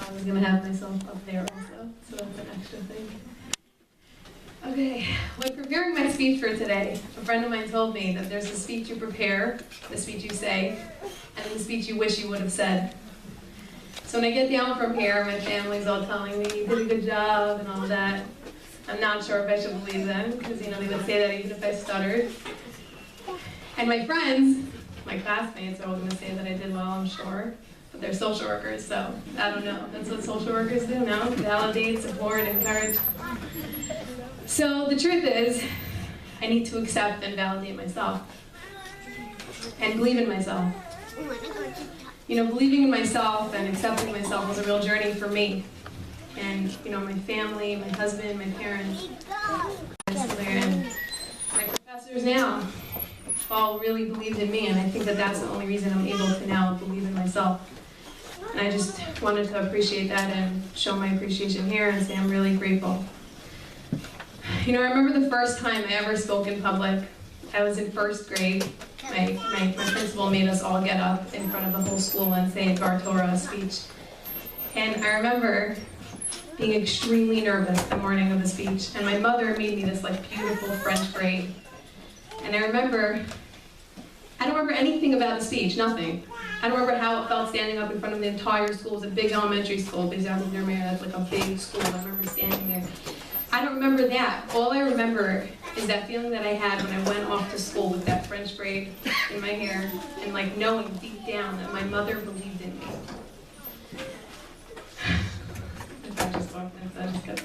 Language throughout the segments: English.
I was going to have myself up there also, so that's an extra thing. Okay, when preparing my speech for today, a friend of mine told me that there's a speech you prepare, the speech you say, and the speech you wish you would have said. So when I get down from here, my family's all telling me, you did a good job and all that. I'm not sure if I should believe them, because they would say that even if I stuttered. And my friends, my classmates, are all going to say that I did well, I'm sure. But they're social workers, so I don't know. That's what social workers do, no? Validate, support, encourage. So the truth is, I need to accept and validate myself. And believe in myself. Believing in myself and accepting myself was a real journey for me. And, my family, my husband, my parents, and my professors now all really believed in me, and I think that that's the only reason I'm able to now believe in myself. And I just wanted to appreciate that and show my appreciation here and say I'm really grateful. I remember the first time I ever spoke in public. I was in first grade. My principal made us all get up in front of the whole school and say a Dvar Torah speech. And I remember being extremely nervous the morning of the speech. And my mother made me this beautiful French braid. And I don't remember anything about the speech, nothing. I don't remember how it felt standing up in front of the entire school. It was a big elementary school, that's a big school. I remember standing there. I don't remember that. All I remember is that feeling that I had when I went off to school with that French braid in my hair and knowing deep down that my mother believed in me. If I just walked in, so I just got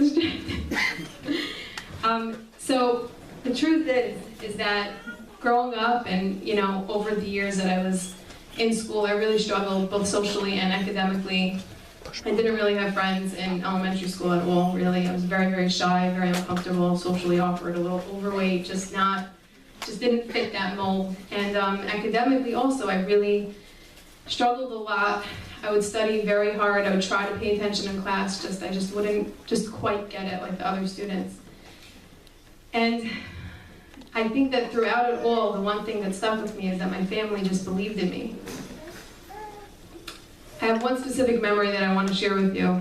distracted. So the truth is that growing up and, over the years that I was in school, I really struggled both socially and academically. I didn't really have friends in elementary school at all, really. I was very, very shy, very uncomfortable, socially awkward, a little overweight, just didn't fit that mold. And academically also, I really struggled a lot. I would study very hard. I would try to pay attention in class. I just wouldn't quite get it like the other students. And I think that throughout it all, the one thing that stuck with me is that my family just believed in me. I have one specific memory that I want to share with you.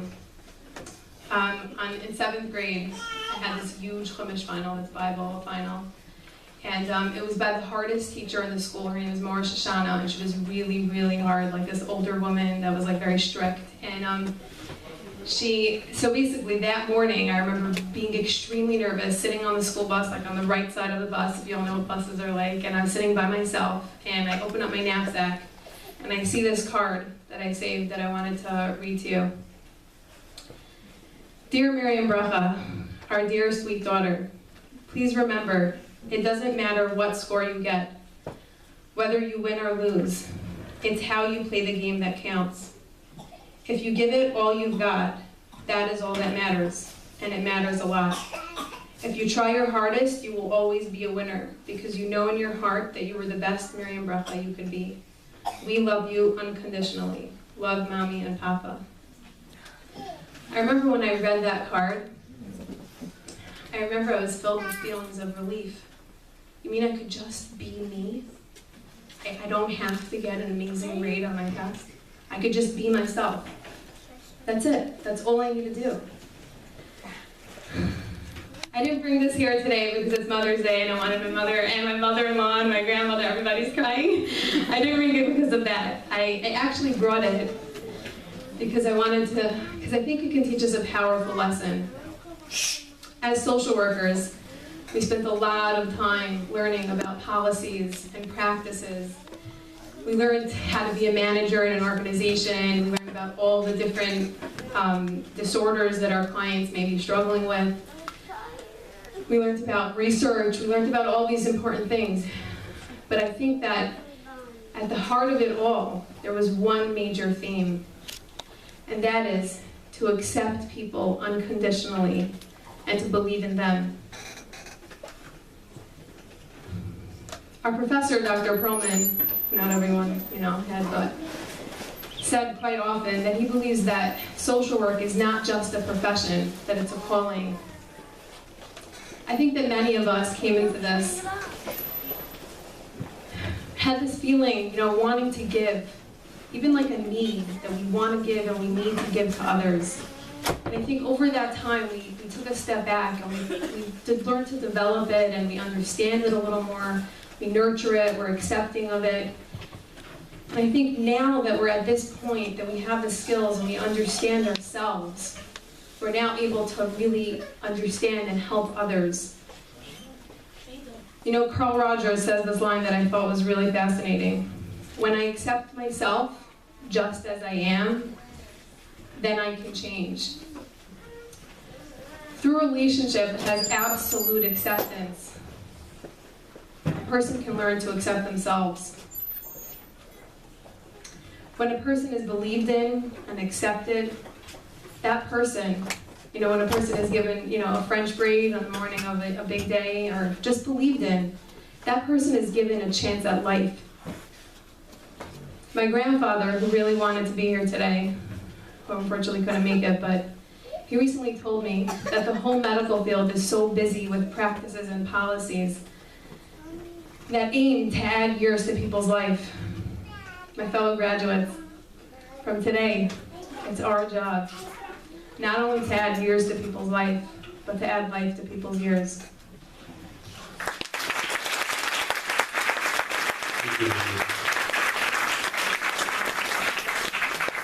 In 7th grade, I had this huge Chumash final, this Bible final. And it was by the hardest teacher in the school. Her name was Mora Shoshana, and she was really, really hard, this older woman that was very strict. And so basically that morning, I remember being extremely nervous, sitting on the school bus, on the right side of the bus, if you all know what buses are like, and I was sitting by myself, and I open up my knapsack, and I see this card that I saved that I wanted to read to you. Dear Miriam Bracha, our dear sweet daughter, please remember, it doesn't matter what score you get, whether you win or lose. It's how you play the game that counts. If you give it all you've got, that is all that matters, and it matters a lot. If you try your hardest, you will always be a winner, because you know in your heart that you were the best Miriam Bracha you could be. We love you unconditionally. Love, Mommy and Papa. I remember when I read that card, I remember I was filled with feelings of relief. You mean I could just be me? I don't have to get an amazing grade on my test. I could just be myself. That's it. That's all I need to do. I didn't bring this here today because it's Mother's Day and I wanted my mother and my mother-in-law and my grandmother, everybody's crying. I didn't bring it because of that. I actually brought it because I think it can teach us a powerful lesson. As social workers, we spent a lot of time learning about policies and practices. We learned how to be a manager in an organization. We learned about all the different disorders that our clients may be struggling with. We learned about research. We learned about all these important things. But I think that at the heart of it all, there was one major theme, and that is to accept people unconditionally and to believe in them. Our professor, Dr. Perlman, not everyone, had, but said quite often that he believes that social work is not just a profession, that it's a calling. I think that many of us came into this, had this feeling, wanting to give, even like a need that we want to give and we need to give to others. And I think over that time, we took a step back and we did learn to develop it, and we understand it a little more. We nurture it, we're accepting of it. And I think now that we're at this point, that we have the skills and we understand ourselves, we're now able to really understand and help others. You know, Carl Rogers says this line that I thought was really fascinating. When I accept myself just as I am, then I can change. Through a relationship that has absolute acceptance, a person can learn to accept themselves. When a person is believed in and accepted, that person, you know, when a person is given, you know, a French braid on the morning of a big day, or just believed in, that person is given a chance at life. My grandfather, who really wanted to be here today, who unfortunately couldn't make it, but he recently told me that the whole medical field is so busy with practices and policies that aim to add years to people's life. My fellow graduates, from today, it's our job not only to add years to people's life, but to add life to people's years. Thank you.